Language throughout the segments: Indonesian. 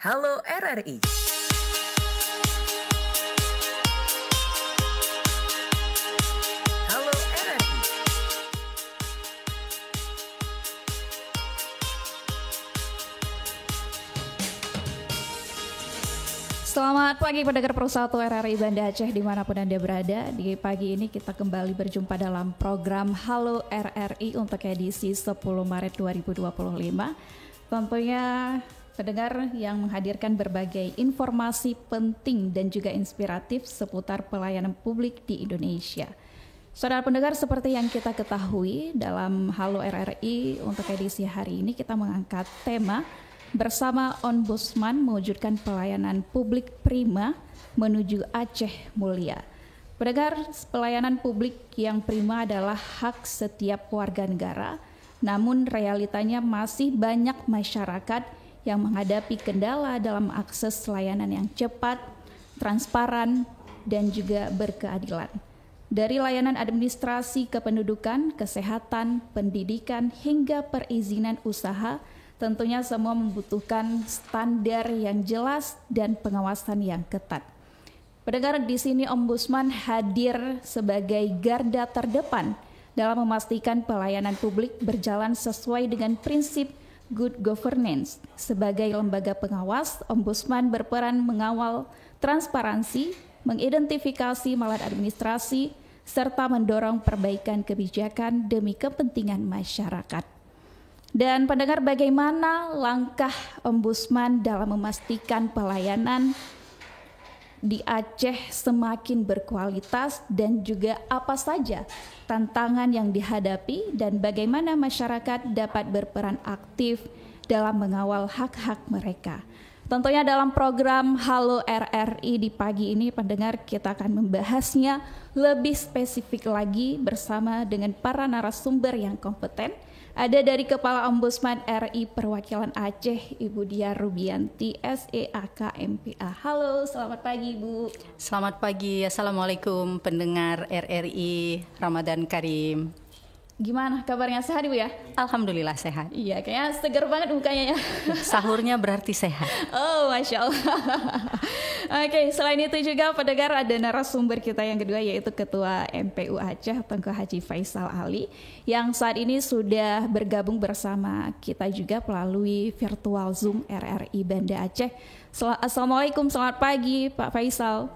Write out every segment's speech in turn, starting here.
Halo RRI. Halo RRI. Selamat pagi pendengar Persatu RRI Banda Aceh dimanapun Anda berada. Di pagi ini kita kembali berjumpa dalam program Halo RRI untuk edisi 10 Maret 2025. Tentunya pendengar yang menghadirkan berbagai informasi penting dan juga inspiratif seputar pelayanan publik di Indonesia. Saudara pendengar, seperti yang kita ketahui dalam Halo RRI untuk edisi hari ini kita mengangkat tema bersama Ombudsman mewujudkan pelayanan publik prima menuju Aceh Mulia. Pendengar, pelayanan publik yang prima adalah hak setiap warga negara, namun realitanya masih banyak masyarakat yang menghadapi kendala dalam akses layanan yang cepat, transparan, dan juga berkeadilan. Dari layanan administrasi kependudukan, kesehatan, pendidikan, hingga perizinan usaha, tentunya semua membutuhkan standar yang jelas dan pengawasan yang ketat. Pendengar, di sini Ombudsman hadir sebagai garda terdepan dalam memastikan pelayanan publik berjalan sesuai dengan prinsip good governance. Sebagai lembaga pengawas, Ombudsman berperan mengawal transparansi, mengidentifikasi maladministrasi, serta mendorong perbaikan kebijakan demi kepentingan masyarakat. Dan pendengar, bagaimana langkah Ombudsman dalam memastikan pelayanan di Aceh semakin berkualitas dan juga apa saja tantangan yang dihadapi dan bagaimana masyarakat dapat berperan aktif dalam mengawal hak-hak mereka. Tentunya dalam program Halo RRI di pagi ini pendengar kita akan membahasnya lebih spesifik lagi bersama dengan para narasumber yang kompeten. Ada dari Kepala Ombudsman RI Perwakilan Aceh, Ibu Diah Rubianti, SEAK MPA. Halo, selamat pagi Ibu. Selamat pagi, Assalamualaikum pendengar RRI, Ramadan Karim. Gimana kabarnya, sehat Ibu ya? Alhamdulillah sehat. Iya, kayaknya segar banget mukanya ya. Sahurnya berarti sehat. Oh, Masya Allah. Oke, selain itu juga pendengar ada narasumber kita yang kedua yaitu Ketua MPU Aceh, Tengku Haji Faisal Ali, yang saat ini sudah bergabung bersama kita juga melalui virtual Zoom RRI Banda Aceh. Assalamualaikum, selamat pagi Pak Faisal.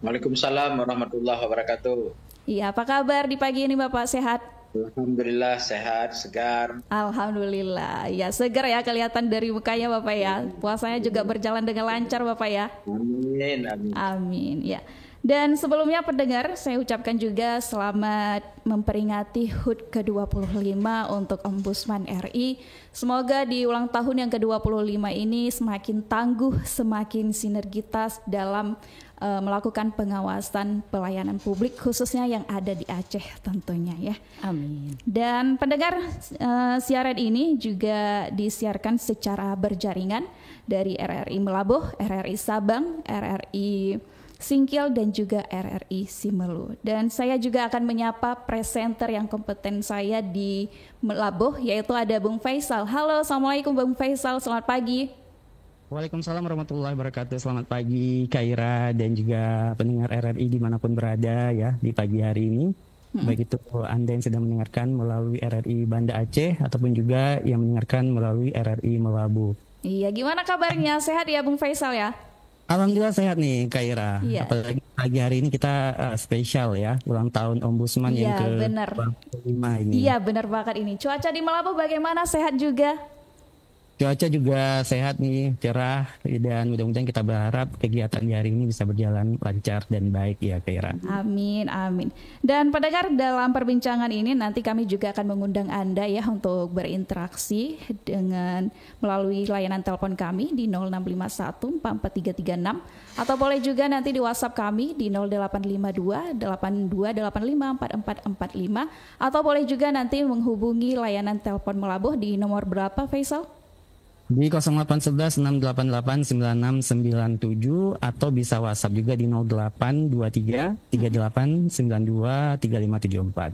Waalaikumsalam warahmatullahi wabarakatuh. Iya, apa kabar di pagi ini Bapak, sehat? Alhamdulillah sehat, segar. Alhamdulillah, ya segar ya kelihatan dari mukanya Bapak ya. Puasanya juga berjalan dengan lancar Bapak ya. Amin, amin. Amin, ya. Dan sebelumnya pendengar, saya ucapkan juga selamat memperingati HUT ke-25 untuk Ombudsman RI. Semoga di ulang tahun yang ke-25 ini semakin tangguh, semakin sinergitas dalam melakukan pengawasan pelayanan publik khususnya yang ada di Aceh tentunya ya. Amin. Dan pendengar, siaran ini juga disiarkan secara berjaringan dari RRI Melabuh, RRI Sabang, RRI Singkil dan juga RRI Simelu. Dan saya juga akan menyapa presenter yang kompeten saya di Melabuh, yaitu ada Bung Faisal. Halo, Assalamualaikum Bung Faisal, selamat pagi. Waalaikumsalam warahmatullahi wabarakatuh. Selamat pagi Kaira dan juga pendengar RRI dimanapun berada ya di pagi hari ini. Baik itu Anda yang sedang mendengarkan melalui RRI Banda Aceh ataupun juga yang mendengarkan melalui RRI Melabuh. Iya, gimana kabarnya? Sehat ya Bung Faisal ya? Alhamdulillah sehat nih Kaira. Iya. Apalagi pagi hari ini kita spesial ya, ulang tahun Ombudsman yang ke-25 ini. Iya, benar banget ini. Cuaca di Melabuh bagaimana? Sehat juga? Cuaca juga sehat nih, cerah, dan mudah-mudahan kita berharap kegiatan di hari ini bisa berjalan lancar dan baik ya Kaira. Amin, amin. Dan pendengar, dalam perbincangan ini nanti kami juga akan mengundang Anda ya untuk berinteraksi dengan melalui layanan telepon kami di 0651 44336 atau boleh juga nanti di WhatsApp kami di 0852 8285 4445 atau boleh juga nanti menghubungi layanan telepon Melabuh di nomor berapa Faisal? Di 0811 688 9697 atau bisa WhatsApp juga di 0823 38 92 3574.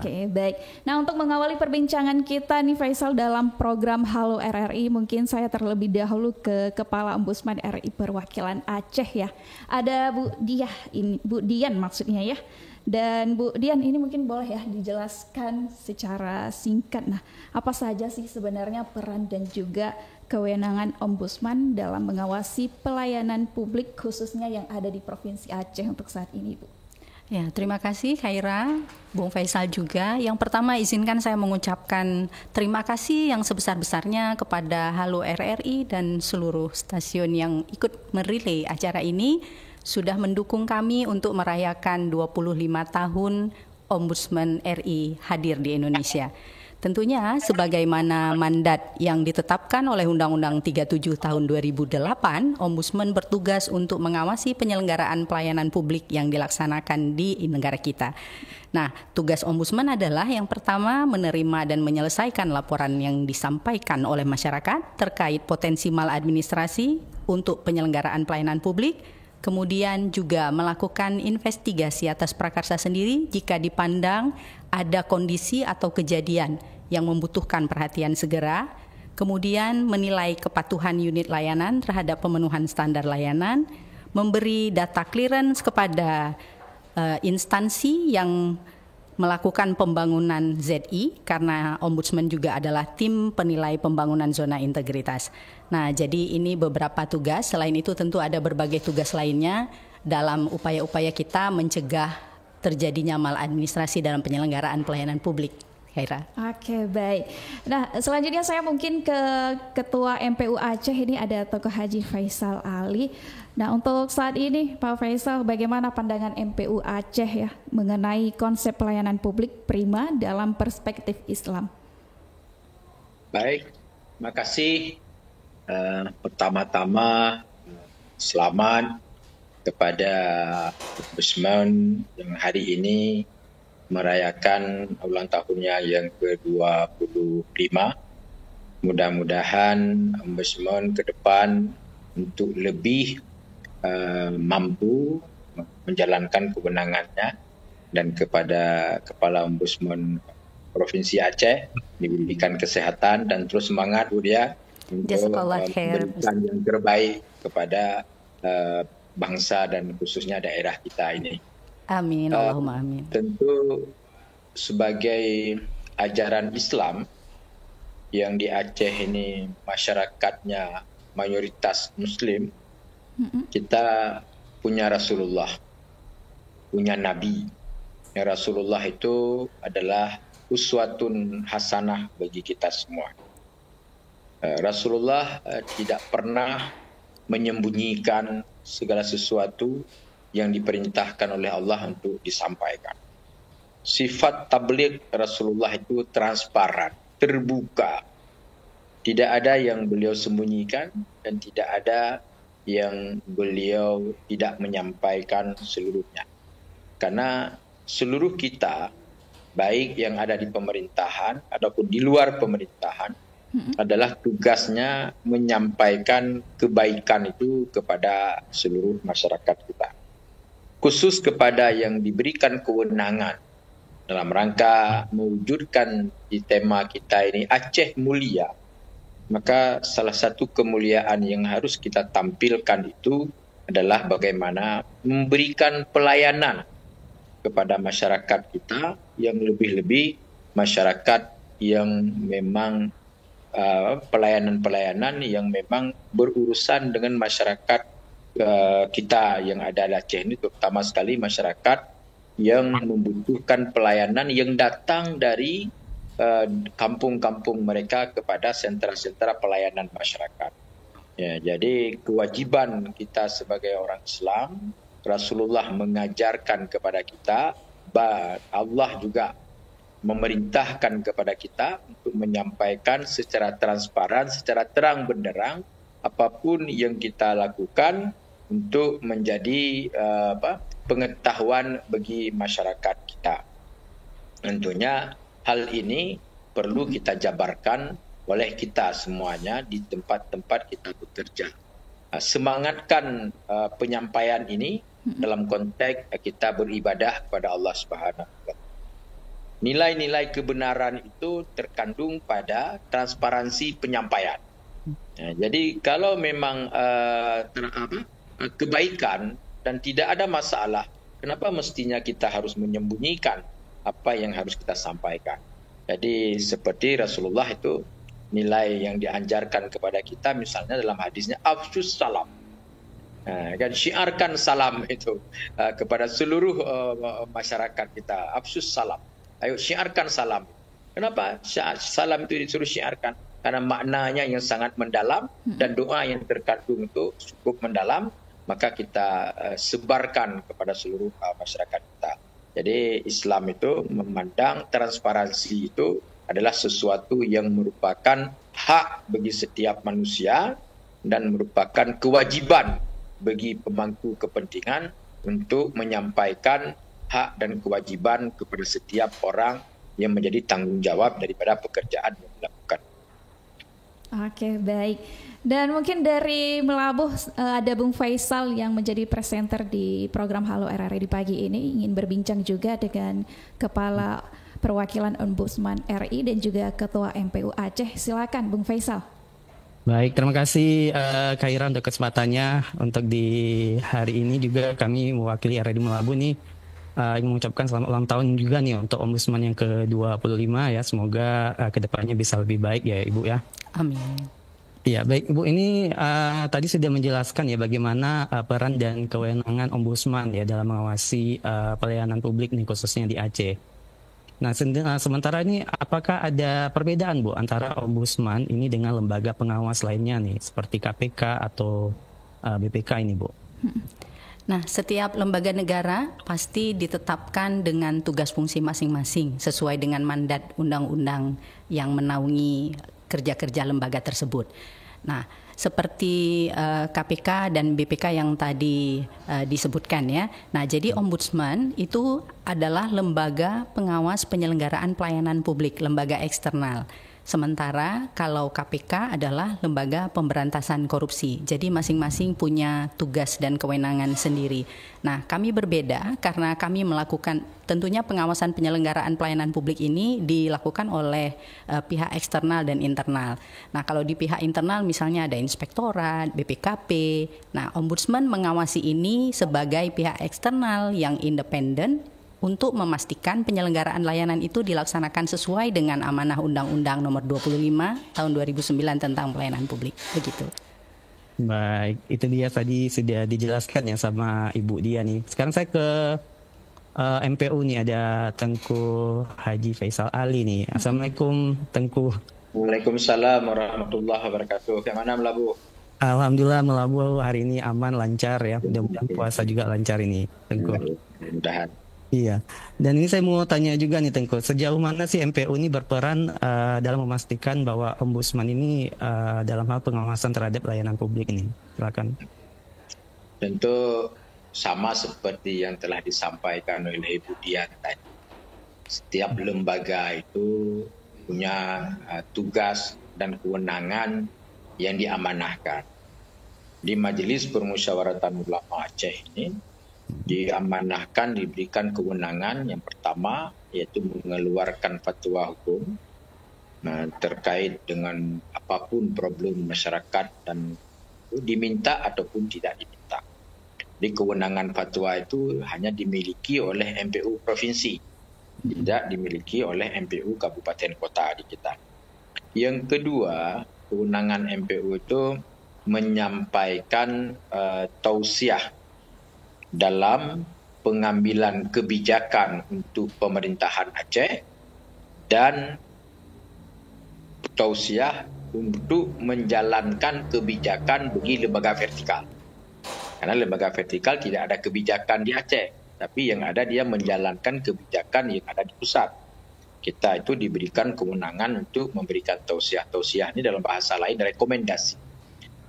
Oke, baik. Nah, untuk mengawali perbincangan kita nih Faisal dalam program Halo RRI, mungkin saya terlebih dahulu ke Kepala Ombudsman RI Perwakilan Aceh ya. Ada Bu Dian maksudnya ya. Dan Bu Dian, ini mungkin boleh ya dijelaskan secara singkat. Nah, apa saja sih sebenarnya peran dan juga kewenangan Ombudsman dalam mengawasi pelayanan publik khususnya yang ada di Provinsi Aceh untuk saat ini, Bu? Ya, terima kasih Khaira, Bung Faisal juga. Yang pertama izinkan saya mengucapkan terima kasih yang sebesar-besarnya kepada Halo RRI dan seluruh stasiun yang ikut merelay acara ini sudah mendukung kami untuk merayakan 25 tahun Ombudsman RI hadir di Indonesia. Tentunya sebagaimana mandat yang ditetapkan oleh Undang-Undang 37 tahun 2008, Ombudsman bertugas untuk mengawasi penyelenggaraan pelayanan publik yang dilaksanakan di negara kita. Nah, tugas Ombudsman adalah yang pertama menerima dan menyelesaikan laporan yang disampaikan oleh masyarakat terkait potensi maladministrasi untuk penyelenggaraan pelayanan publik. Kemudian juga melakukan investigasi atas prakarsa sendiri jika dipandang ada kondisi atau kejadian yang membutuhkan perhatian segera. Kemudian menilai kepatuhan unit layanan terhadap pemenuhan standar layanan, memberi data clearance kepada instansi yang melakukan pembangunan ZI karena Ombudsman juga adalah tim penilai pembangunan zona integritas. Nah, jadi ini beberapa tugas. Selain itu tentu ada berbagai tugas lainnya dalam upaya-upaya kita mencegah terjadinya maladministrasi dalam penyelenggaraan pelayanan publik. Khaira. Oke, baik. Nah, selanjutnya saya mungkin ke Ketua MPU Aceh, ini ada Tokoh Haji Faisal Ali. Nah, untuk saat ini Pak Faisal, bagaimana pandangan MPU Aceh ya mengenai konsep pelayanan publik prima dalam perspektif Islam? Baik, terima kasih. Pertama-tama selamat kepada Ombudsman yang hari ini merayakan ulang tahunnya yang ke-25. Mudah-mudahan Ombudsman ke depan untuk lebih mampu menjalankan kewenangannya, dan kepada Kepala Ombudsman Provinsi Aceh diberikan kesehatan dan terus semangat dia untuk memberikan yang terbaik kepada bangsa dan khususnya daerah kita ini. Amin, Allahumma amin. Tentu sebagai ajaran Islam yang di Aceh ini masyarakatnya mayoritas Muslim, kita punya Rasulullah, punya Nabi. Ya, Rasulullah itu adalah uswatun hasanah bagi kita semua. Rasulullah tidak pernah menyembunyikan segala sesuatu yang diperintahkan oleh Allah untuk disampaikan. Sifat tabligh Rasulullah itu transparan, terbuka. Tidak ada yang beliau sembunyikan dan tidak ada yang beliau tidak menyampaikan seluruhnya. Karena seluruh kita, baik yang ada di pemerintahan ataupun di luar pemerintahan, adalah tugasnya menyampaikan kebaikan itu kepada seluruh masyarakat kita. Khusus kepada yang diberikan kewenangan dalam rangka mewujudkan di tema kita ini Aceh Mulia, maka salah satu kemuliaan yang harus kita tampilkan itu adalah bagaimana memberikan pelayanan kepada masyarakat kita, yang lebih-lebih masyarakat yang memang pelayanan-pelayanan yang memang berurusan dengan masyarakat kita yang ada di Aceh ini, terutama sekali masyarakat yang membutuhkan pelayanan yang datang dari kampung-kampung mereka kepada sentra-sentra pelayanan masyarakat. Ya, jadi kewajiban kita sebagai orang Islam, Rasulullah mengajarkan kepada kita, Allah juga memerintahkan kepada kita untuk menyampaikan secara transparan, secara terang benderang apapun yang kita lakukan untuk menjadi pengetahuan bagi masyarakat kita. Tentunya hal ini perlu kita jabarkan oleh kita semuanya di tempat-tempat kita bekerja. Semangatkan penyampaian ini dalam konteks kita beribadah kepada Allah Subhanahu wa Ta'ala. Nilai-nilai kebenaran itu terkandung pada transparansi penyampaian. Jadi kalau memang kebaikan dan tidak ada masalah, kenapa mestinya kita harus menyembunyikan apa yang harus kita sampaikan? Jadi seperti Rasulullah itu nilai yang diajarkan kepada kita, misalnya dalam hadisnya afsus salam, kan syiarkan salam itu kepada seluruh masyarakat kita. Afsus salam, ayo syiarkan salam. Kenapa salam itu disuruh syiarkan? Karena maknanya yang sangat mendalam dan doa yang terkandung itu cukup mendalam, maka kita sebarkan kepada seluruh masyarakat kita. Jadi Islam itu memandang transparansi itu adalah sesuatu yang merupakan hak bagi setiap manusia dan merupakan kewajiban bagi pemangku kepentingan untuk menyampaikan hak dan kewajiban kepada setiap orang yang menjadi tanggung jawab daripada pekerjaan yang dilakukan. Oke, baik. Dan mungkin dari Melabuh ada Bung Faisal yang menjadi presenter di program Halo RRI di pagi ini, ingin berbincang juga dengan Kepala Perwakilan Ombudsman RI dan juga Ketua MPU Aceh. Silakan Bung Faisal. Baik, terima kasih Khaira untuk kesempatannya. Untuk di hari ini juga kami mewakili RRI Melabuh nih ingin mengucapkan selamat ulang tahun juga nih untuk Ombudsman yang ke-25 ya. Semoga kedepannya bisa lebih baik ya Ibu ya. Amin. Ya baik Ibu, ini tadi sudah menjelaskan ya bagaimana peran dan kewenangan Ombudsman ya dalam mengawasi pelayanan publik nih khususnya di Aceh. Nah sementara ini apakah ada perbedaan Bu antara Ombudsman ini dengan lembaga pengawas lainnya nih seperti KPK atau BPK ini Bu? Nah, setiap lembaga negara pasti ditetapkan dengan tugas fungsi masing-masing sesuai dengan mandat undang-undang yang menaungi kerja-kerja lembaga tersebut. Nah, seperti KPK dan BPK yang tadi disebutkan ya. Nah, jadi Ombudsman itu adalah lembaga pengawas penyelenggaraan pelayanan publik, lembaga eksternal. Sementara kalau KPK adalah lembaga pemberantasan korupsi. Jadi masing-masing punya tugas dan kewenangan sendiri. Nah, kami berbeda karena kami melakukan tentunya pengawasan penyelenggaraan pelayanan publik ini dilakukan oleh pihak eksternal dan internal. Nah, kalau di pihak internal misalnya ada inspektorat, BPKP. Nah, Ombudsman mengawasi ini sebagai pihak eksternal yang independen untuk memastikan penyelenggaraan layanan itu dilaksanakan sesuai dengan amanah Undang-Undang Nomor 25 Tahun 2009 tentang pelayanan publik. Begitu. Baik, itu dia tadi sudah dijelaskan ya sama Ibu Dia nih. Sekarang saya ke MPU nih, ada Tengku Haji Faisal Ali nih. Assalamualaikum Tengku. Waalaikumsalam warahmatullahi wabarakatuh. Bagaimana Melabuh? Alhamdulillah Melabuh hari ini aman, lancar ya. Mudah-mudahan puasa juga lancar ini Tengku. Mudah-mudahan. Iya, dan ini saya mau tanya juga nih Tengku, sejauh mana sih MPU ini berperan dalam memastikan bahwa Ombudsman ini dalam hal pengawasan terhadap layanan publik ini? Silakan. Tentu sama seperti yang telah disampaikan oleh Ibu Dian tadi. Setiap lembaga itu punya tugas dan kewenangan yang diamanahkan. Di Majelis Permusyawaratan Ulama Aceh ini diamanahkan, diberikan kewenangan yang pertama yaitu mengeluarkan fatwa hukum terkait dengan apapun problem masyarakat dan diminta ataupun tidak diminta. Di kewenangan fatwa itu hanya dimiliki oleh MPU provinsi, tidak dimiliki oleh MPU kabupaten kota di kita. Yang kedua, kewenangan MPU itu menyampaikan tausiah dalam pengambilan kebijakan untuk pemerintahan Aceh dan tausiah untuk menjalankan kebijakan bagi lembaga vertikal. Karena lembaga vertikal tidak ada kebijakan di Aceh, tapi yang ada dia menjalankan kebijakan yang ada di pusat. Kita itu diberikan kewenangan untuk memberikan tausiah. Tausiah ini dalam bahasa lain rekomendasi.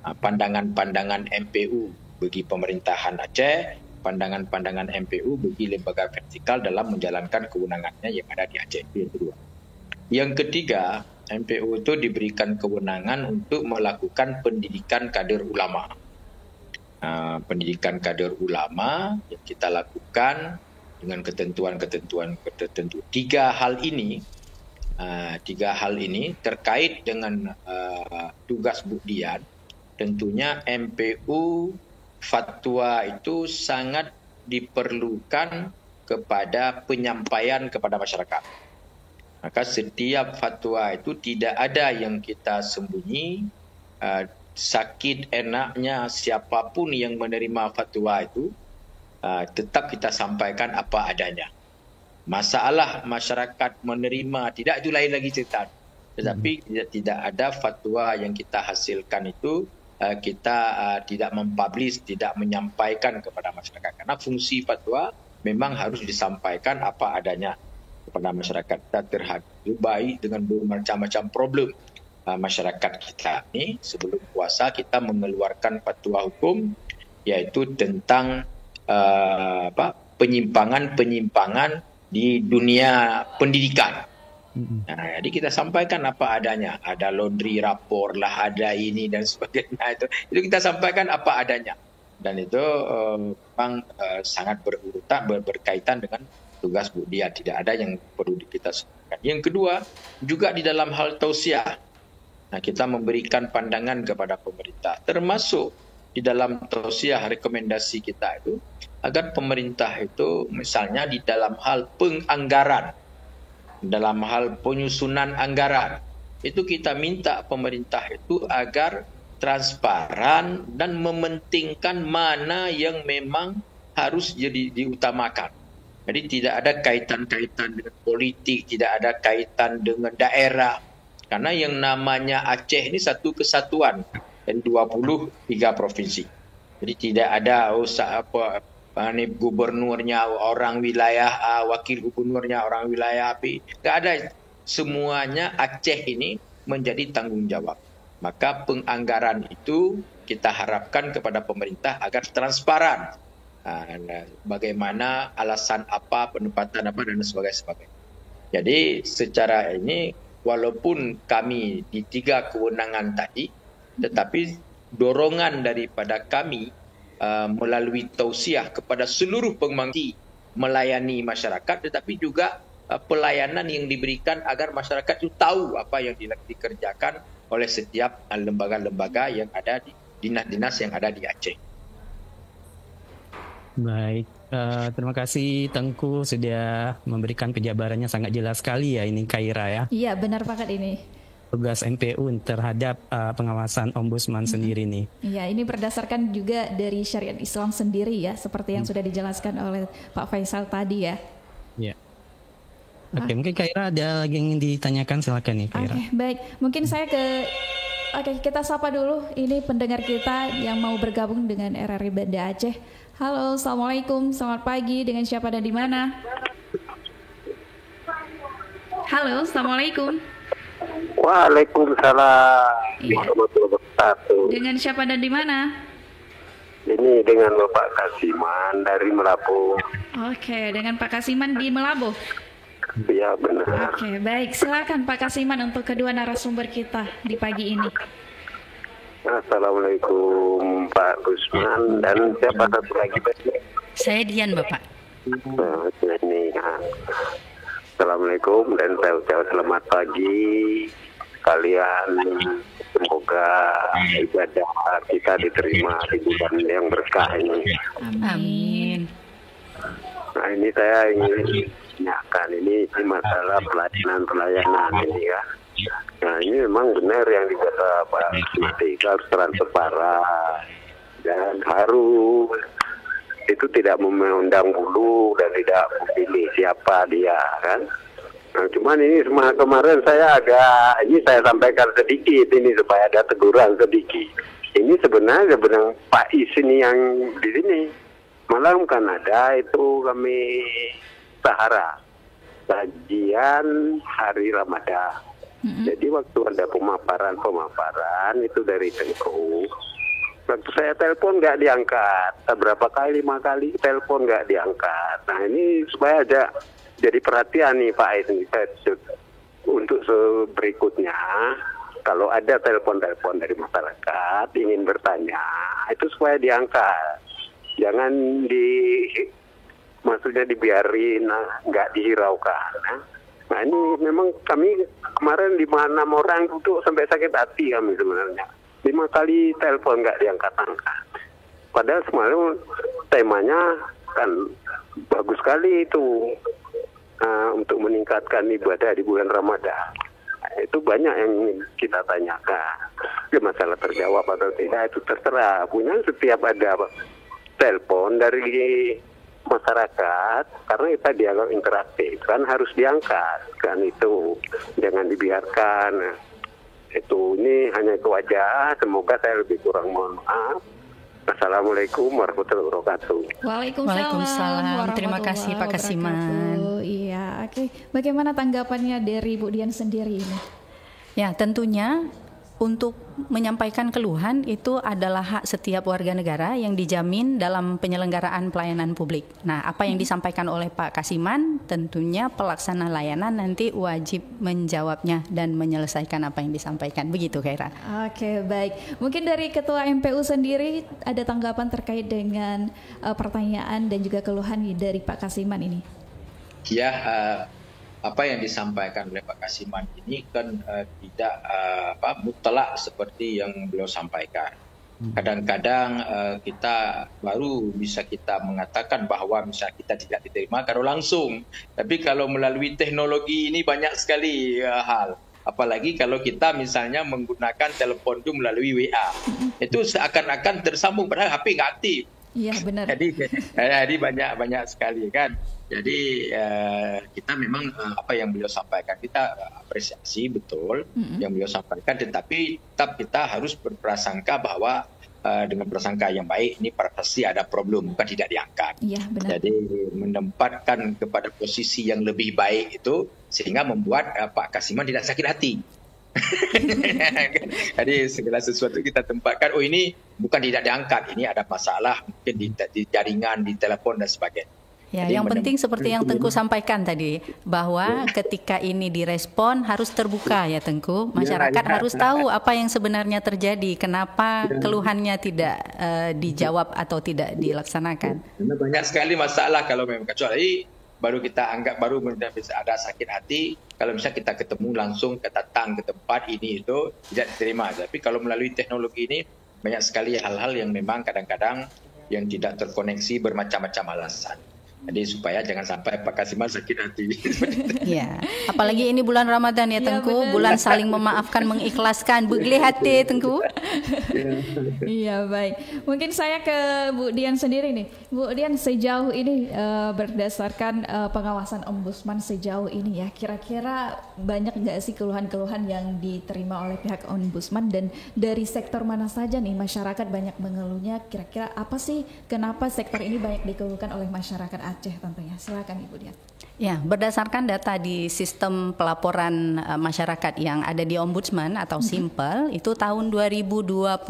Pandangan-pandangan MPU bagi pemerintahan Aceh, pandangan-pandangan MPU bagi lembaga vertikal dalam menjalankan kewenangannya yang ada di Aceh. Itu yang kedua. Yang ketiga, MPU itu diberikan kewenangan untuk melakukan pendidikan kader ulama. Pendidikan kader ulama yang kita lakukan dengan ketentuan-ketentuan tertentu. Tiga hal ini terkait dengan tugas Budian. Tentunya MPU fatwa itu sangat diperlukan kepada penyampaian kepada masyarakat. Maka setiap fatwa itu tidak ada yang kita sembunyi. Sakit enaknya siapapun yang menerima fatwa itu tetap kita sampaikan apa adanya. Masalah masyarakat menerima tidak, itu lain lagi cerita. Tetapi tidak ada fatwa yang kita hasilkan itu kita tidak mempublish, tidak menyampaikan kepada masyarakat. Karena fungsi fatwa memang harus disampaikan apa adanya kepada masyarakat. Kita terhadapi dengan bermacam-macam problem masyarakat kita ini. Sebelum puasa kita mengeluarkan fatwa hukum yaitu tentang penyimpangan di dunia pendidikan. Jadi kita sampaikan apa adanya. Ada laundry rapor lah, ada ini dan sebagainya. Itu kita sampaikan apa adanya. Dan itu memang sangat berkaitan dengan tugas Budian. Tidak ada yang perlu kita sampaikan. Yang kedua, juga di dalam hal tausiah. Kita memberikan pandangan kepada pemerintah, termasuk di dalam tausiah rekomendasi kita itu, agar pemerintah itu misalnya di dalam hal penganggaran, dalam hal penyusunan anggaran, itu kita minta pemerintah itu agar transparan dan mementingkan mana yang memang harus jadi diutamakan. Jadi tidak ada kaitan-kaitan dengan politik, tidak ada kaitan dengan daerah. Karena yang namanya Aceh ini satu kesatuan dari 23 provinsi. Jadi tidak ada gubernurnya orang wilayah A, wakil gubernurnya orang wilayah B. Tidak ada. Semuanya Aceh ini menjadi tanggung jawab. Maka penganggaran itu kita harapkan kepada pemerintah agar transparan. Bagaimana, alasan apa, penempatan apa, dan sebagainya. Jadi secara ini, walaupun kami di 3 kewenangan tadi, tetapi dorongan daripada kami melalui tausiah kepada seluruh pemangku melayani masyarakat, tetapi juga pelayanan yang diberikan agar masyarakat itu tahu apa yang dikerjakan oleh setiap lembaga-lembaga yang ada di dinas-dinas yang ada di Aceh. Baik, terima kasih Tengku sudah memberikan penjabarannya sangat jelas sekali ya ini Khaira ya. Iya benar banget ini. Tugas MPU terhadap pengawasan ombudsman sendiri nih. Iya, ini berdasarkan juga dari syariat Islam sendiri ya, seperti yang sudah dijelaskan oleh Pak Faisal tadi ya. Iya. Oke, mungkin Khaira ada lagi yang ingin ditanyakan, silakan nih Khaira. Oke, baik. Mungkin saya kita sapa dulu ini pendengar kita yang mau bergabung dengan RRI Banda Aceh. Halo, Assalamualaikum, selamat pagi, dengan siapa dan di mana? Halo, Assalamualaikum. Waalaikumsalam warahmatullahi wabarakatuh. Dengan siapa dan di mana? Ini dengan Bapak Kasiman dari Melabuh. Oke, dengan Pak Kasiman di Melabuh. Iya benar. Oke, baik. Silakan Pak Kasiman untuk kedua narasumber kita di pagi ini. Assalamualaikum Pak Gusman dan siapa satu lagi Pak? Saya Dian Bapak. Ini kan. Assalamualaikum dan saya ucapkan selamat pagi kalian. Semoga ibadah kita diterima di bulan yang berkah ini. Amin. Nah ini saya ingin tanyakan ini masalah pelayanan ini ya. Nah ini memang benar yang dikata Pak Matika, harus transparan dan harus itu tidak memandang bulu dan tidak memilih siapa dia kan. Nah, cuman ini kemarin saya saya sampaikan sedikit ini supaya ada teguran sedikit. Ini sebenarnya Pak Is ini yang di sini. Malam kan ada itu kami sahara kajian hari Ramadan. Jadi waktu ada pemaparan itu dari Tengku. Waktu saya telepon nggak diangkat, berapa kali 5 kali telepon nggak diangkat. Nah ini supaya jadi perhatian nih Pak ini. untuk berikutnya, kalau ada telepon-telepon dari masyarakat ingin bertanya, itu supaya diangkat. Jangan maksudnya dibiarin, nggak dihiraukan. Nah ini memang kami kemarin 5-6 orang duduk sampai sakit hati kami sebenarnya. 5 kali telepon nggak diangkat-angkat. Padahal semalam temanya kan bagus sekali itu, untuk meningkatkan ibadah di bulan Ramadan. Itu banyak yang kita tanyakan. Masalah terjawab atau tidak itu terserah. Punya setiap ada telepon dari masyarakat, karena kita dialog interaktif kan harus diangkat kan, itu jangan dibiarkan. Itu ini hanya itu aja. Semoga saya lebih kurang mohon maaf. Assalamualaikum warahmatullahi wabarakatuh. Waalaikumsalam. Terima kasih Pak Kasiman. Iya, oke. Bagaimana tanggapannya dari Bu Dian sendiri ini? Ya, tentunya untuk menyampaikan keluhan itu adalah hak setiap warga negara yang dijamin dalam penyelenggaraan pelayanan publik. Nah, apa yang disampaikan oleh Pak Kasiman, tentunya pelaksana layanan nanti wajib menjawabnya dan menyelesaikan apa yang disampaikan. Begitu, Khaira. Oke, baik. Mungkin dari Ketua MPU sendiri ada tanggapan terkait dengan pertanyaan dan juga keluhan dari Pak Kasiman ini? Ya, apa yang disampaikan oleh Pak Kasiman ini kan tidak mutlak seperti yang beliau sampaikan. Kadang-kadang kita baru bisa kita mengatakan bahwa misalnya kita tidak diterima kalau langsung. Tapi kalau melalui teknologi ini banyak sekali hal. Apalagi kalau kita misalnya menggunakan telepon itu melalui WA. Itu seakan-akan tersambung padahal HP nggak aktif. Iya, benar. Jadi banyak sekali kan. Jadi kita memang apa yang beliau sampaikan kita apresiasi betul yang beliau sampaikan, tetapi tetap kita harus berprasangka bahwa dengan prasangka yang baik ini pasti ada problem, bukan tidak diangkat. Iya, benar. Jadi menempatkan kepada posisi yang lebih baik itu sehingga membuat Pak Kasiman tidak sakit hati. Jadi segala sesuatu kita tempatkan, oh ini bukan tidak diangkat, ini ada masalah mungkin di jaringan, di telepon dan sebagainya. Ya, jadi yang penting seperti yang Tengku sampaikan tadi, bahwa ketika ini direspon harus terbuka ya Tengku. Masyarakat harus tahu apa yang sebenarnya terjadi, kenapa keluhannya tidak dijawab atau tidak dilaksanakan. Karena banyak sekali masalah kalau memang, kecuali baru kita anggap baru ada sakit hati, kalau misalnya kita ketemu langsung, datang ke tempat ini itu tidak diterima. Tapi kalau melalui teknologi ini banyak sekali hal-hal yang memang kadang-kadang yang tidak terkoneksi bermacam-macam alasan. Jadi supaya jangan sampai Pak Kasiman sakit hati. Ya, apalagi ini bulan Ramadan ya Tengku, bulan saling memaafkan, mengikhlaskan, begli hati Tengku. Iya, baik. Mungkin saya ke Bu Dian sendiri nih. Bu Dian, sejauh ini berdasarkan pengawasan Ombudsman sejauh ini ya, kira-kira banyak nggak sih keluhan-keluhan yang diterima oleh pihak Ombudsman, dan dari sektor mana saja nih masyarakat banyak mengeluhnya? Kira-kira apa sih kenapa sektor ini banyak dikeluhkan oleh masyarakat Aceh tentunya? Silakan Ibu Dian. Ya, berdasarkan data di sistem pelaporan masyarakat yang ada di Ombudsman atau Simpel, itu tahun 2024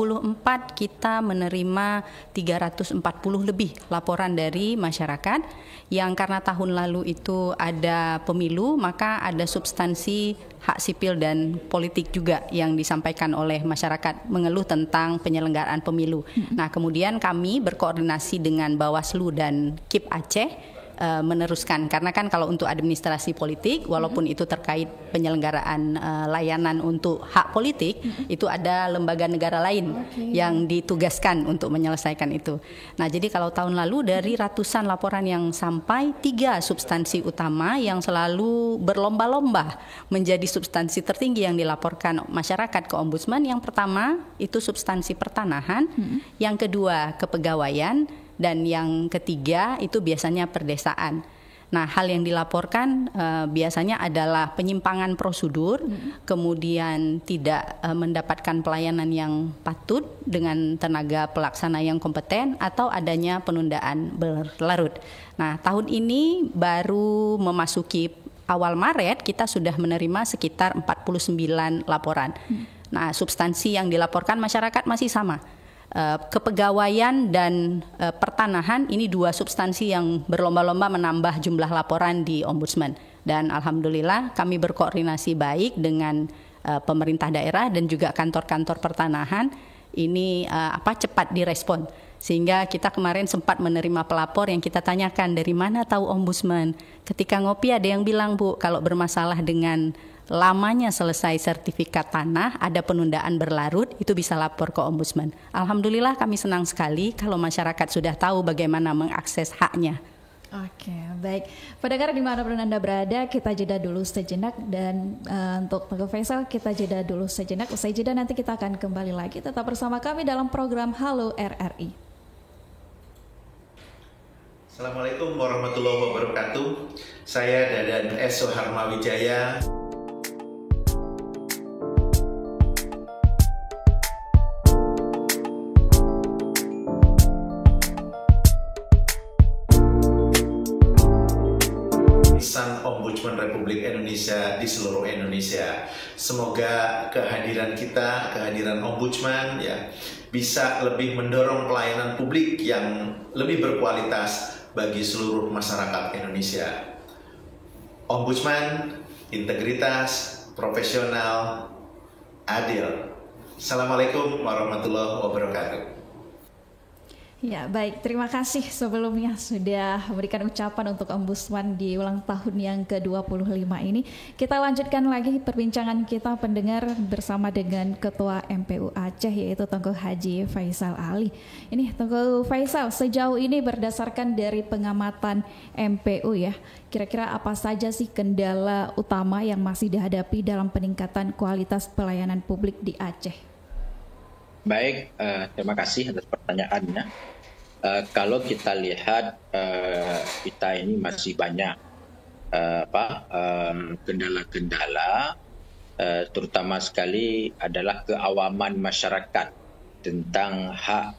kita menerima 340 lebih laporan dari masyarakat yang karena tahun lalu itu ada pemilu, maka ada substansi hak sipil dan politik juga yang disampaikan oleh masyarakat mengeluh tentang penyelenggaraan pemilu. Nah, kemudian kami berkoordinasi dengan Bawaslu dan KIP Aceh meneruskan, karena kan kalau untuk administrasi politik walaupun itu terkait penyelenggaraan layanan untuk hak politik, itu ada lembaga negara lain yang ditugaskan untuk menyelesaikan itu. Nah, jadi kalau tahun lalu dari ratusan laporan yang sampai, 3 substansi utama yang selalu berlomba-lomba menjadi substansi tertinggi yang dilaporkan masyarakat ke Ombudsman. Yang pertama itu substansi pertanahan, yang kedua kepegawaian, dan yang ketiga itu biasanya perdesaan. Nah, hal yang dilaporkan biasanya adalah penyimpangan prosedur, kemudian tidak mendapatkan pelayanan yang patut dengan tenaga pelaksana yang kompeten, atau adanya penundaan berlarut. Nah, tahun ini baru memasuki awal Maret, kita sudah menerima sekitar 49 laporan. Nah, substansi yang dilaporkan masyarakat masih sama. Kepegawaian dan pertanahan, ini 2 substansi yang berlomba-lomba menambah jumlah laporan di Ombudsman. Dan alhamdulillah kami berkoordinasi baik dengan pemerintah daerah dan juga kantor-kantor pertanahan. Ini cepat direspon. Sehingga kita kemarin sempat menerima pelapor yang kita tanyakan dari mana tahu ombudsman. Ketika ngopi ada yang bilang, Bu, kalau bermasalah dengan lamanya selesai sertifikat tanah, ada penundaan berlarut, itu bisa lapor ke ombudsman. Alhamdulillah kami senang sekali kalau masyarakat sudah tahu bagaimana mengakses haknya. Oke, baik. Pendengar dimanapun Anda berada, kita jeda dulu sejenak. Dan untuk Teguh Faisal, kita jeda dulu sejenak. Usai jeda nanti kita akan kembali lagi. Tetap bersama kami dalam program Halo RRI. Assalamualaikum warahmatullahi wabarakatuh. Saya Dadan S. Soeharmawijaya. Ombudsman Republik Indonesia di seluruh Indonesia. Semoga kehadiran kita, kehadiran Ombudsman ya bisa lebih mendorong pelayanan publik yang lebih berkualitas bagi seluruh masyarakat Indonesia. Ombudsman, integritas, profesional, adil. Assalamualaikum warahmatullahi wabarakatuh. Ya, baik. Terima kasih sebelumnya sudah memberikan ucapan untuk Ombudsman di ulang tahun yang ke-25 ini. Kita lanjutkan lagi perbincangan kita pendengar bersama dengan Ketua MPU Aceh, yaitu Tengku Haji Faisal Ali. Ini Tengku Faisal, sejauh ini berdasarkan dari pengamatan MPU ya, kira-kira apa saja sih kendala utama yang masih dihadapi dalam peningkatan kualitas pelayanan publik di Aceh? Baik, terima kasih atas pertanyaannya. Kalau kita lihat kita ini masih banyak kendala-kendala, terutama sekali adalah keawaman masyarakat tentang hak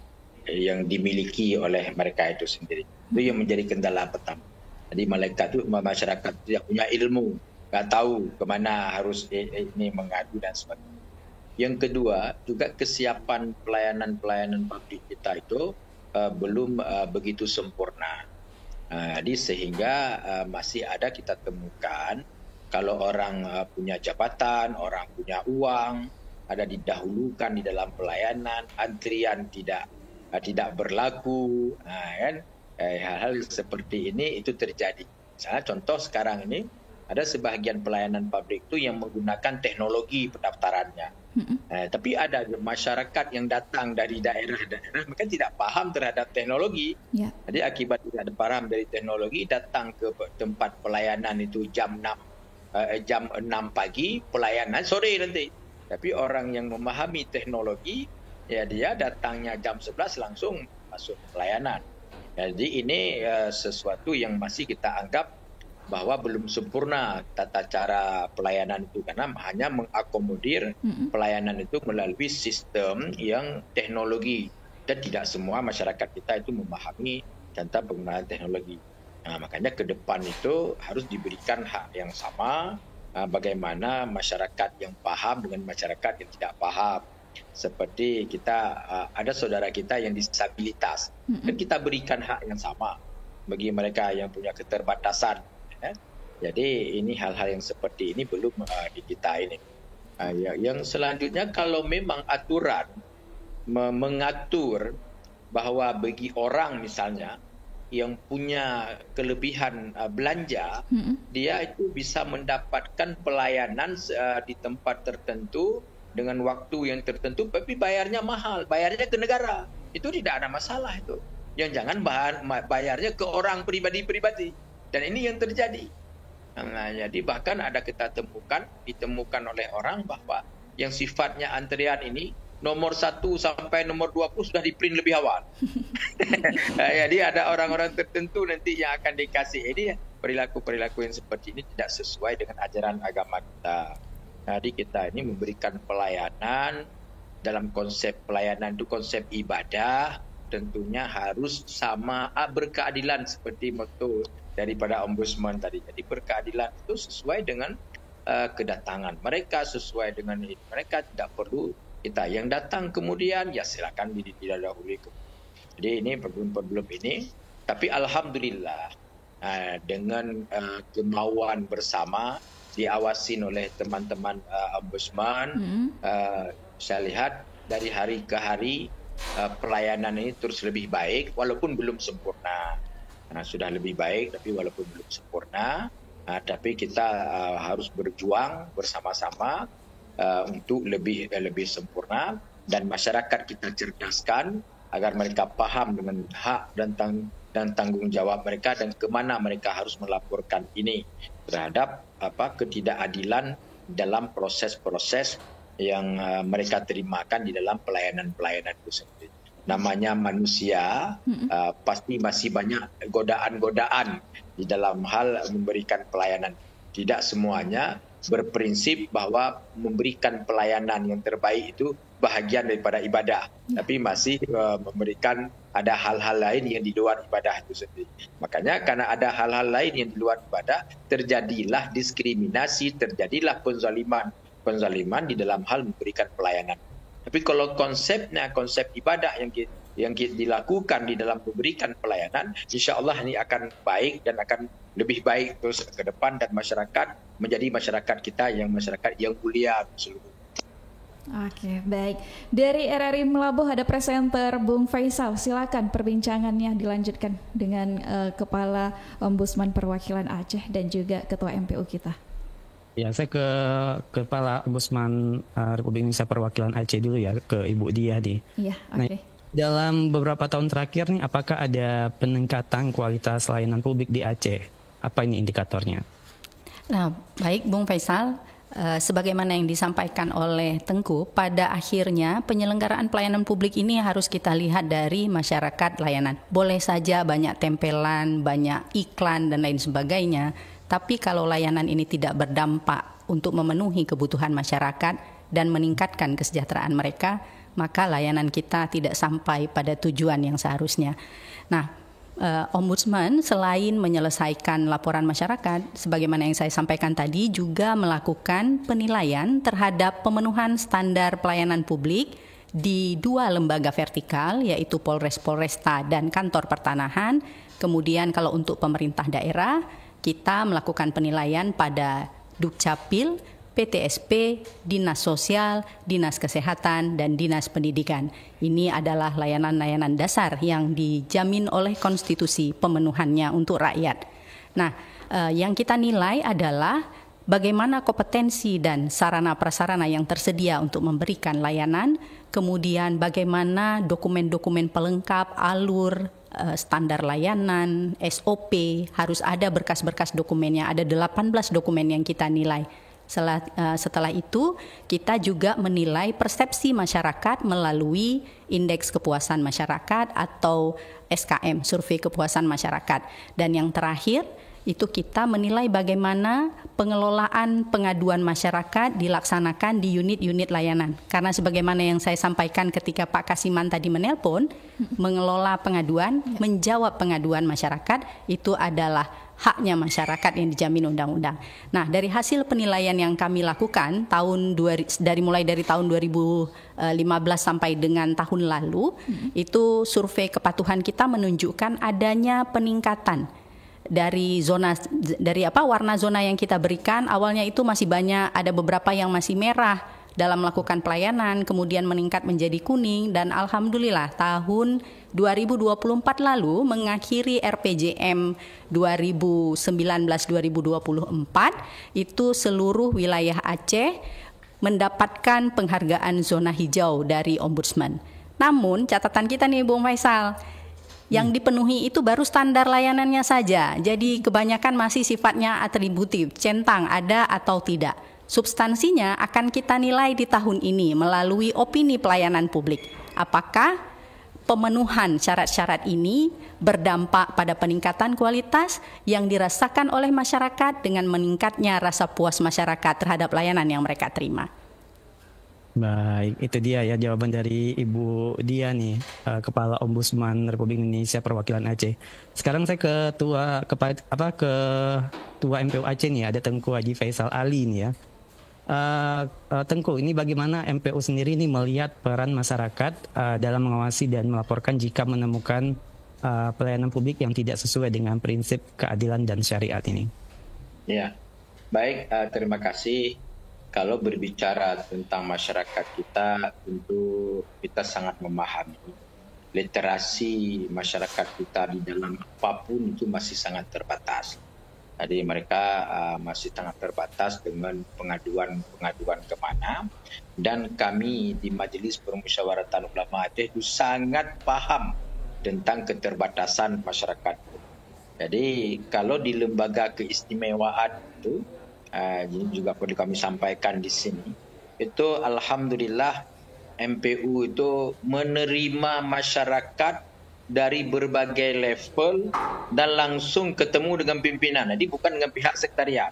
yang dimiliki oleh mereka itu sendiri. Itu yang menjadi kendala pertama. Jadi masyarakat tidak punya ilmu, nggak tahu kemana harus ini mengadu dan sebagainya. Yang kedua, juga kesiapan pelayanan publik kita itu belum begitu sempurna. Jadi sehingga masih ada kita temukan kalau orang punya jabatan, orang punya uang, ada didahulukan di dalam pelayanan, antrian tidak berlaku, kan? Hal-hal seperti ini itu terjadi. Misalnya contoh sekarang ini ada sebahagian pelayanan publik itu yang menggunakan teknologi pendaftarannya. Tapi ada masyarakat yang datang dari daerah-daerah, mereka tidak paham terhadap teknologi. Jadi akibat tidak paham dari teknologi, datang ke tempat pelayanan itu jam 6 pagi, pelayanan sore nanti. Tapi orang yang memahami teknologi, ya dia datangnya jam 11 langsung masuk pelayanan. Jadi ini sesuatu yang masih kita anggap bahwa belum sempurna tata cara pelayanan itu, karena hanya mengakomodir pelayanan itu melalui sistem yang teknologi, dan tidak semua masyarakat kita itu memahami tentang penggunaan teknologi. Makanya ke depan itu harus diberikan hak yang sama, bagaimana masyarakat yang paham dengan masyarakat yang tidak paham. Seperti kita ada saudara kita yang disabilitas, dan kita berikan hak yang sama bagi mereka yang punya keterbatasan. Jadi ini hal-hal yang seperti ini belum di kita ini. Yang selanjutnya, kalau memang aturan mengatur bahwa bagi orang misalnya yang punya kelebihan belanja, dia itu bisa mendapatkan pelayanan di tempat tertentu dengan waktu yang tertentu, tapi bayarnya mahal, bayarnya ke negara, itu tidak ada masalah itu. Yang jangan bayarnya ke orang pribadi-pribadi. Dan ini yang terjadi. Jadi bahkan ada kita ditemukan oleh orang bahwa yang sifatnya antrian ini nomor 1 sampai nomor 20 sudah di-print lebih awal. Jadi ada orang-orang tertentu nanti yang akan dikasih. Ini perilaku-perilaku yang seperti ini tidak sesuai dengan ajaran agama kita. Jadi kita ini memberikan pelayanan, dalam konsep pelayanan itu konsep ibadah, tentunya harus sama, berkeadilan seperti motto daripada Ombudsman tadi. Jadi berkeadilan itu sesuai dengan kedatangan mereka, sesuai dengan ini. Mereka tidak perlu kita yang datang kemudian ya silakan didahului. Jadi ini problem ini, tapi alhamdulillah dengan kemauan bersama diawasin oleh teman-teman Ombudsman. Saya lihat dari hari ke hari pelayanan ini terus lebih baik walaupun belum sempurna. Sudah lebih baik tapi walaupun belum sempurna, tapi kita harus berjuang bersama-sama untuk lebih sempurna, dan masyarakat kita cerdaskan agar mereka paham dengan hak dan tanggung jawab mereka dan kemana mereka harus melaporkan ini terhadap ketidakadilan dalam proses-proses yang mereka terimakan di dalam pelayanan-pelayanan itu sendiri. Namanya manusia, pasti masih banyak godaan-godaan di dalam hal memberikan pelayanan. Tidak semuanya berprinsip bahwa memberikan pelayanan yang terbaik itu bahagian daripada ibadah, tapi masih memberikan ada hal-hal lain yang di luar ibadah itu sendiri. Makanya karena ada hal-hal lain yang di luar ibadah, terjadilah diskriminasi, terjadilah penzaliman di dalam hal memberikan pelayanan. Tapi kalau konsep ibadah yang dilakukan di dalam memberikan pelayanan, insya Allah ini akan baik dan akan lebih baik terus ke depan, dan masyarakat menjadi masyarakat kita yang masyarakat yang mulia seluruh. Oke, baik. Dari RRI Melabuh ada presenter Bung Faisal. Silakan perbincangannya dilanjutkan dengan Kepala Ombudsman Perwakilan Aceh dan juga Ketua MPU kita. Ya, saya ke Kepala Ombudsman Republik Indonesia Perwakilan Aceh dulu ya, ke Ibu Diah nih. Iya, oke. Dalam beberapa tahun terakhir nih, apakah ada peningkatan kualitas layanan publik di Aceh? Apa ini indikatornya? Nah, baik Bung Faisal. Sebagaimana yang disampaikan oleh Tengku, pada akhirnya penyelenggaraan pelayanan publik ini harus kita lihat dari masyarakat layanan. Boleh saja banyak tempelan, banyak iklan dan lain sebagainya, tapi kalau layanan ini tidak berdampak untuk memenuhi kebutuhan masyarakat dan meningkatkan kesejahteraan mereka, maka layanan kita tidak sampai pada tujuan yang seharusnya. Nah, Ombudsman selain menyelesaikan laporan masyarakat, sebagaimana yang saya sampaikan tadi, juga melakukan penilaian terhadap pemenuhan standar pelayanan publik di 2 lembaga vertikal, yaitu Polres Polresta dan Kantor Pertanahan. Kemudian kalau untuk pemerintah daerah, kita melakukan penilaian pada Dukcapil, PTSP, Dinas Sosial, Dinas Kesehatan, dan Dinas Pendidikan. Ini adalah layanan-layanan dasar yang dijamin oleh konstitusi pemenuhannya untuk rakyat. Nah, yang kita nilai adalah bagaimana kompetensi dan sarana-prasarana yang tersedia untuk memberikan layanan, kemudian bagaimana dokumen-dokumen pelengkap, alur, standar layanan, SOP, harus ada berkas-berkas dokumennya, ada 18 dokumen yang kita nilai. Setelah itu kita juga menilai persepsi masyarakat melalui indeks kepuasan masyarakat atau SKM, survei kepuasan masyarakat. Dan yang terakhir itu kita menilai bagaimana pengelolaan pengaduan masyarakat dilaksanakan di unit-unit layanan. Karena sebagaimana yang saya sampaikan ketika Pak Kasiman tadi menelpon, mengelola pengaduan, menjawab pengaduan masyarakat itu adalah haknya masyarakat yang dijamin undang-undang. Nah, dari hasil penilaian yang kami lakukan mulai dari tahun 2015 sampai dengan tahun lalu, itu survei kepatuhan kita menunjukkan adanya peningkatan dari warna zona yang kita berikan. Awalnya itu masih banyak, ada beberapa yang masih merah dalam melakukan pelayanan, kemudian meningkat menjadi kuning, dan alhamdulillah tahun 2024 lalu mengakhiri RPJM 2019-2024 itu seluruh wilayah Aceh mendapatkan penghargaan zona hijau dari Ombudsman. Namun catatan kita nih Bung Faisal, yang dipenuhi itu baru standar layanannya saja. Jadi kebanyakan masih sifatnya atributif, centang ada atau tidak. Substansinya akan kita nilai di tahun ini melalui opini pelayanan publik. Apakah pemenuhan syarat-syarat ini berdampak pada peningkatan kualitas yang dirasakan oleh masyarakat dengan meningkatnya rasa puas masyarakat terhadap layanan yang mereka terima. Baik, itu dia ya jawaban dari Ibu Dia nih, Kepala Ombudsman Republik Indonesia Perwakilan Aceh. Sekarang saya ke Ketua MPU Aceh nih, ada Tengku Haji Faisal Ali nih ya. Tengku, ini bagaimana MPU sendiri nih melihat peran masyarakat dalam mengawasi dan melaporkan jika menemukan pelayanan publik yang tidak sesuai dengan prinsip keadilan dan syariat ini? Ya, baik, terima kasih. Kalau berbicara tentang masyarakat kita, tentu kita sangat memahami literasi masyarakat kita di dalam apapun itu masih sangat terbatas. Jadi mereka masih sangat terbatas dengan pengaduan kemana, dan kami di Majelis Permusyawaratan Ulama Aceh itu sangat paham tentang keterbatasan masyarakat. Jadi kalau di lembaga keistimewaan itu, ini juga perlu kami sampaikan di sini, itu alhamdulillah MPU itu menerima masyarakat dari berbagai level dan langsung ketemu dengan pimpinan. Jadi bukan dengan pihak sekretariat.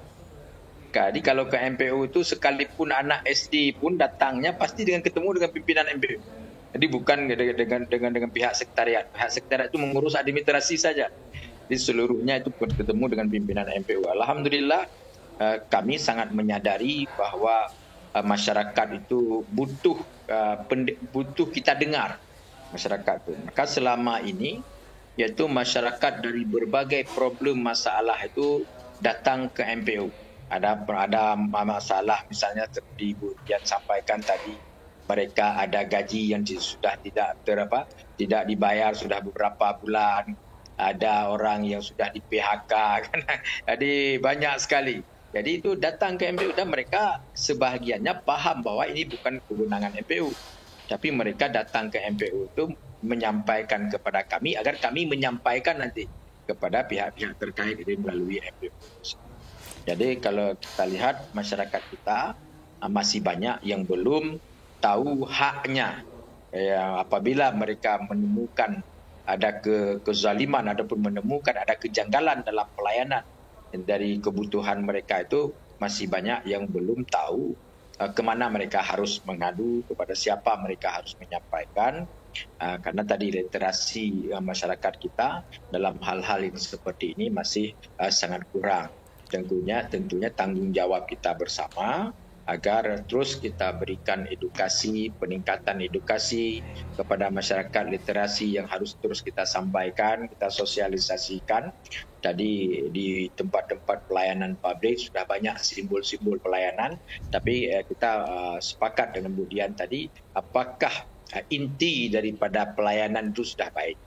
Jadi kalau ke MPU itu sekalipun anak SD pun datangnya pasti dengan ketemu dengan pimpinan MPU. Jadi bukan dengan pihak sekretariat. Pihak sekretariat itu mengurus administrasi saja. Jadi seluruhnya itu ketemu dengan pimpinan MPU. Alhamdulillah kami sangat menyadari bahwa masyarakat itu butuh kita dengar. Masyarakat itu. Maka selama ini yaitu masyarakat dari berbagai problem masalah itu datang ke MPU. Ada masalah misalnya seperti Ibu Dian sampaikan tadi, mereka ada gaji yang sudah tidak dibayar sudah beberapa bulan, ada orang yang sudah di PHK kan. Jadi banyak sekali. Jadi itu datang ke MPU dan mereka sebahagiannya paham bahwa ini bukan kewenangan MPU. Tapi mereka datang ke MPU itu menyampaikan kepada kami agar kami menyampaikan nanti kepada pihak-pihak terkait ini melalui MPU. Jadi kalau kita lihat masyarakat kita masih banyak yang belum tahu haknya. Apabila mereka menemukan ada kezaliman ataupun menemukan ada kejanggalan dalam pelayanan dari kebutuhan mereka, itu masih banyak yang belum tahu kemana mereka harus mengadu, kepada siapa mereka harus menyampaikan, karena tadi literasi masyarakat kita dalam hal-hal yang seperti ini masih sangat kurang. Tentunya tanggung jawab kita bersama agar terus kita berikan edukasi, peningkatan edukasi kepada masyarakat, literasi yang harus terus kita sampaikan, kita sosialisasikan. Tadi di tempat-tempat pelayanan publik sudah banyak simbol-simbol pelayanan, tapi kita sepakat dengan Bu Dian tadi, apakah inti daripada pelayanan itu sudah baik?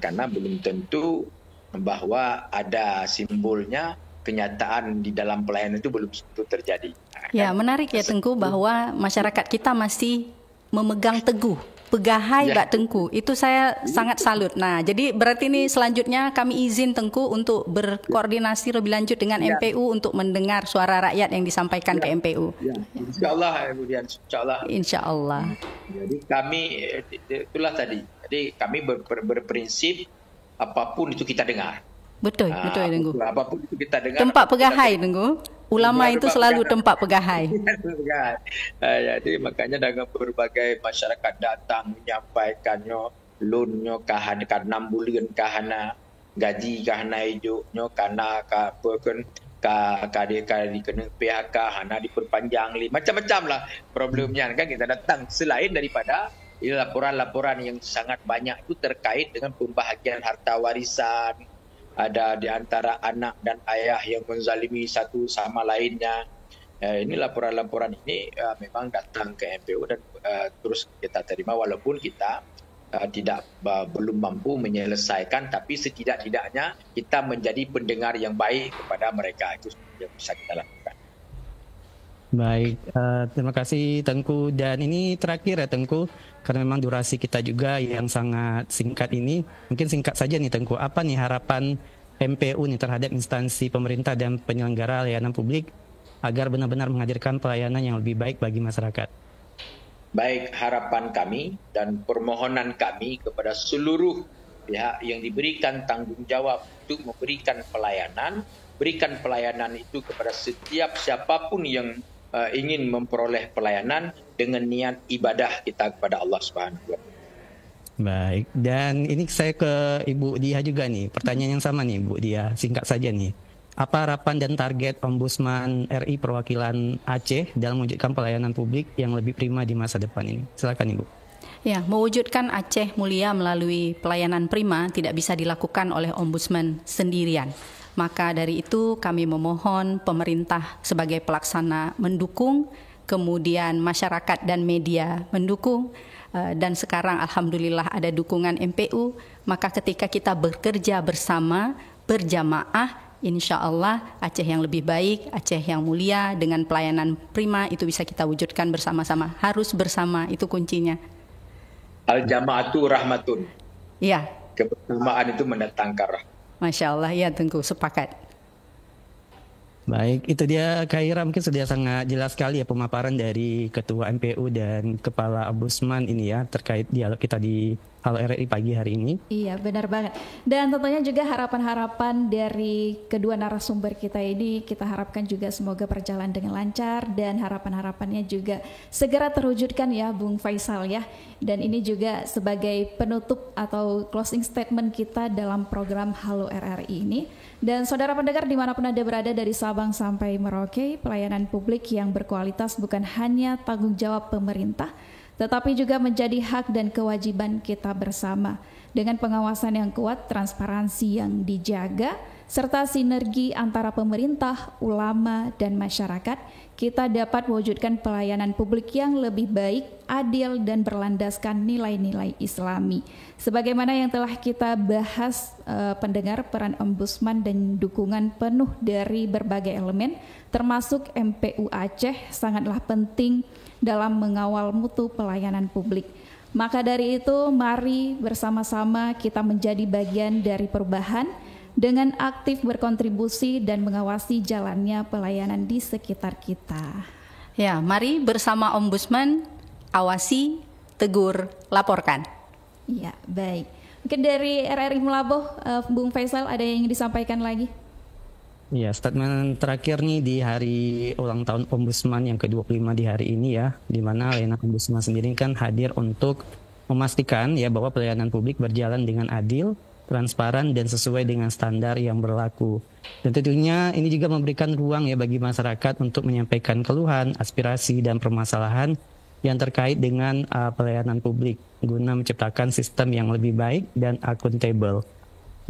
Karena belum tentu bahwa ada simbolnya, kenyataan di dalam pelayanan itu belum tentu terjadi. Ya, menarik ya Tengku bahwa masyarakat kita masih memegang teguh pegahay Mbak Tengku. Itu saya sangat salut. Nah, jadi berarti ini selanjutnya kami izin Tengku untuk berkoordinasi lebih lanjut dengan MPU untuk mendengar suara rakyat yang disampaikan ke MPU. Insyaallah kemudian Insyaallah. Jadi kami itulah tadi. Jadi kami berprinsip apapun itu kita dengar. Betul Tengku. Apapun itu kita dengar. Tempat pegahay Tengku. Ulama itu selalu tempat pegahay. Jadi makanya dengan berbagai masyarakat datang menyampaikannya, loannya kahana 6 bulan kahana gaji kahana hijaunya kana kena PHK hana diperpanjang macam-macam lah problemnya kan. Kita datang selain daripada laporan-laporan yang sangat banyak itu terkait dengan pembahagian harta warisan. Ada di antara anak dan ayah yang menzalimi satu sama lainnya. Ini laporan-laporan ini memang datang ke MPU dan terus kita terima walaupun kita belum mampu menyelesaikan, tapi setidak-tidaknya kita menjadi pendengar yang baik kepada mereka. Itu yang bisa kita lakukan. Baik, terima kasih Tengku. Dan ini terakhir ya Tengku, karena memang durasi kita juga yang sangat singkat ini. Mungkin singkat saja nih Tengku, apa nih harapan MPU nih terhadap instansi pemerintah dan penyelenggara layanan publik agar benar-benar menghadirkan pelayanan yang lebih baik bagi masyarakat? Baik, harapan kami dan permohonan kami kepada seluruh pihak yang diberikan tanggung jawab untuk memberikan pelayanan, berikan pelayanan itu kepada setiap siapapun yang ingin memperoleh pelayanan dengan niat ibadah kita kepada Allah Subhanahu wa Ta'ala. Baik, dan ini saya ke Ibu Dia juga nih, pertanyaan yang sama nih Bu Dia, singkat saja nih. Apa harapan dan target Ombudsman RI perwakilan Aceh dalam mewujudkan pelayanan publik yang lebih prima di masa depan ini? Silakan Ibu. Ya, mewujudkan Aceh mulia melalui pelayanan prima tidak bisa dilakukan oleh Ombudsman sendirian. Maka dari itu kami memohon pemerintah sebagai pelaksana mendukung, kemudian masyarakat dan media mendukung, dan sekarang alhamdulillah ada dukungan MPU. Maka ketika kita bekerja bersama, berjamaah, insya Allah Aceh yang lebih baik, Aceh yang mulia dengan pelayanan prima itu bisa kita wujudkan bersama-sama. Harus bersama, itu kuncinya. Al-jama'atu rahmatun. Ya. Kebersamaan itu mendatangkan rahmat. Masya Allah, ya Tengku, sepakat. Baik, itu dia Kak Ira, mungkin sudah sangat jelas sekali ya pemaparan dari Ketua MPU dan Kepala Ombudsman ini ya terkait dialog kita di Halo RRI pagi hari ini. Iya, benar banget. Dan tentunya juga harapan-harapan dari kedua narasumber kita ini kita harapkan juga semoga berjalan dengan lancar dan harapan-harapannya juga segera terwujudkan ya Bung Faisal ya. Dan ini juga sebagai penutup atau closing statement kita dalam program Halo RRI ini. Dan saudara pendengar dimanapun Anda berada dari Sabang sampai Merauke, pelayanan publik yang berkualitas bukan hanya tanggung jawab pemerintah, tetapi juga menjadi hak dan kewajiban kita bersama. Dengan pengawasan yang kuat, transparansi yang dijaga, serta sinergi antara pemerintah, ulama, dan masyarakat, kita dapat mewujudkan pelayanan publik yang lebih baik, adil, dan berlandaskan nilai-nilai Islami. Sebagaimana yang telah kita bahas pendengar, peran Ombudsman dan dukungan penuh dari berbagai elemen, termasuk MPU Aceh, sangatlah penting dalam mengawal mutu pelayanan publik. Maka dari itu, mari bersama-sama kita menjadi bagian dari perubahan dengan aktif berkontribusi dan mengawasi jalannya pelayanan di sekitar kita. Ya, mari bersama Ombudsman, awasi, tegur, laporkan. Ya, baik. Mungkin dari RRI Melaboh, Bung Faisal ada yang ingin disampaikan lagi? Ya, statement terakhir nih di hari ulang tahun Ombudsman yang ke-25 di hari ini ya, di mana layanan Ombudsman sendiri kan hadir untuk memastikan ya bahwa pelayanan publik berjalan dengan adil, transparan, dan sesuai dengan standar yang berlaku. Dan tentunya ini juga memberikan ruang ya bagi masyarakat untuk menyampaikan keluhan, aspirasi, dan permasalahan yang terkait dengan pelayanan publik guna menciptakan sistem yang lebih baik dan akuntabel.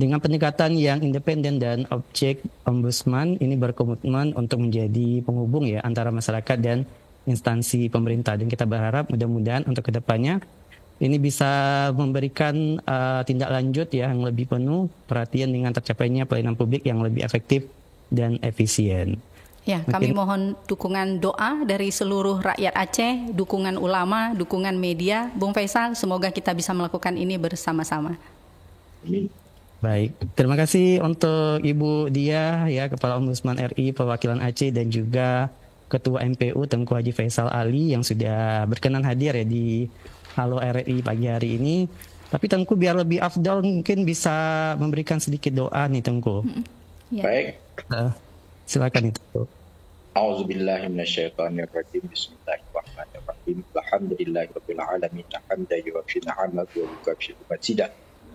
Dengan pendekatan yang independen dan objek, Ombudsman ini berkomitmen untuk menjadi penghubung ya antara masyarakat dan instansi pemerintah. Dan kita berharap mudah-mudahan untuk kedepannya ini bisa memberikan tindak lanjut ya yang lebih penuh perhatian dengan tercapainya pelayanan publik yang lebih efektif dan efisien. Ya, kami mohon dukungan doa dari seluruh rakyat Aceh, dukungan ulama, dukungan media. Bung Faisal, semoga kita bisa melakukan ini bersama-sama. Amin. Baik, terima kasih untuk Ibu Dia ya Kepala Ombudsman RI Perwakilan Aceh dan juga Ketua MPU Tengku Haji Faisal Ali yang sudah berkenan hadir ya di Halo RRI pagi hari ini. Tapi Tengku biar lebih afdal mungkin bisa memberikan sedikit doa nih Tengku. Ya. Baik. Silakan itu. A'udzubillahi minasyaitonirrajim. Bismillahirrahmanirrahim. Alhamdulillahirabbil alamin. Hamdan yuwaffi ni'amahu wa yukafi mazidah.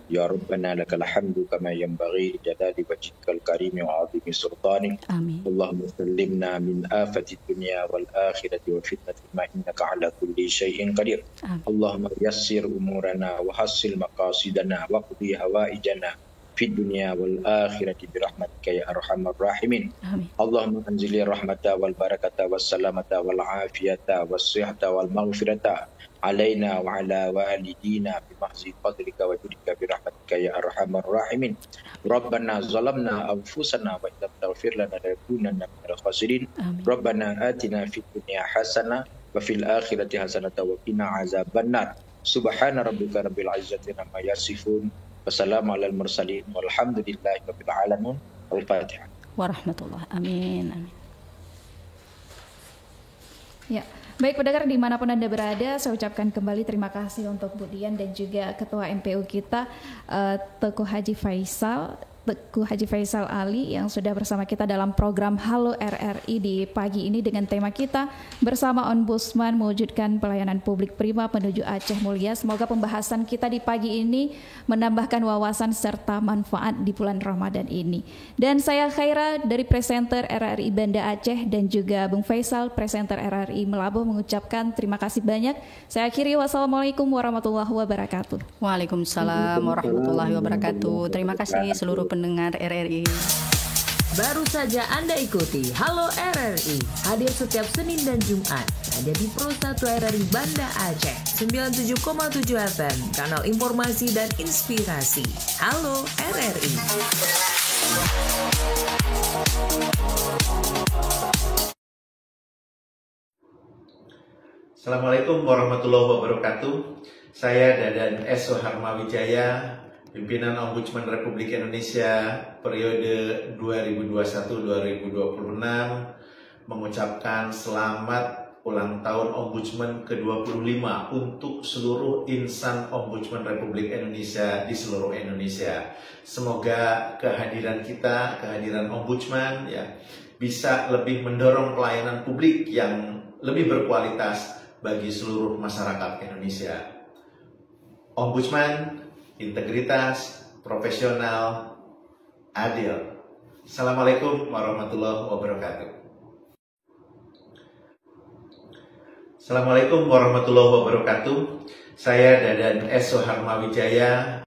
Ya Rabbana lakal hamdu kama yanbaghi li jalali wajhikal karim wa 'azimi sultanik. Amin. Allahumma sallimna min afati dunya wal akhirati wa fitnatil ma innaka 'ala kulli syai'in qadir. Allahumma yassir umurana wa hassil maqasidana wa qdi hawaijana fid dunya wal akhirati bi rahmatika ya arhamar rahimin. Amin. Allahumma anzili rahmata wal barakata was salamata wal afiyata was sihhata wal maghfirata alaina wa ala walidina bi mahzi fadlika wa judika bi rahmatika ya arhamar rahimin. Rabbana zalamna anfusana wa illam taghfir lana lanakunanna minal khasirin. Rabbana atina fid dunya hasanah wa fil akhirati hasanah wa qina azabannar. Subhana rabbika rabbil izzati amma yasifun. Wassalamu alal mursalin walhamdulillahi rabbil alamin. Al-Fatihah. Warahmatullah. Amin. Amin. Ya, baik pendengar dimanapun Anda berada, saya ucapkan kembali terima kasih untuk Bu Dian dan juga Ketua MPU kita Tengku Haji Faisal Teguh Haji Faisal Ali yang sudah bersama kita dalam program Halo RRI di pagi ini dengan tema kita bersama Ombudsman mewujudkan pelayanan publik prima menuju Aceh Mulia. Semoga pembahasan kita di pagi ini menambahkan wawasan serta manfaat di bulan Ramadan ini. Dan saya Khaira dari presenter RRI Banda Aceh dan juga Bung Faisal presenter RRI Melabuh mengucapkan terima kasih banyak. Saya akhiri, wassalamualaikum warahmatullahi wabarakatuh. Waalaikumsalam warahmatullahi wabarakatuh. Terima kasih seluruh pendengar RRI. Baru saja Anda ikuti Halo RRI, hadir setiap Senin dan Jumat hanya di Pro 1 RRI Banda Aceh 97,7 FM, kanal informasi dan inspirasi. Halo RRI. Assalamualaikum warahmatullahi wabarakatuh. Saya Dadan S. Soeharmawijaya, pimpinan Ombudsman Republik Indonesia periode 2021-2026, mengucapkan selamat ulang tahun Ombudsman ke-25 untuk seluruh insan Ombudsman Republik Indonesia di seluruh Indonesia. Semoga kehadiran kita, kehadiran Ombudsman ya, bisa lebih mendorong pelayanan publik yang lebih berkualitas bagi seluruh masyarakat Indonesia. Ombudsman, integritas, profesional, adil. Assalamualaikum warahmatullahi wabarakatuh. Assalamualaikum warahmatullahi wabarakatuh. Saya Dadan S. Soeharmawijaya,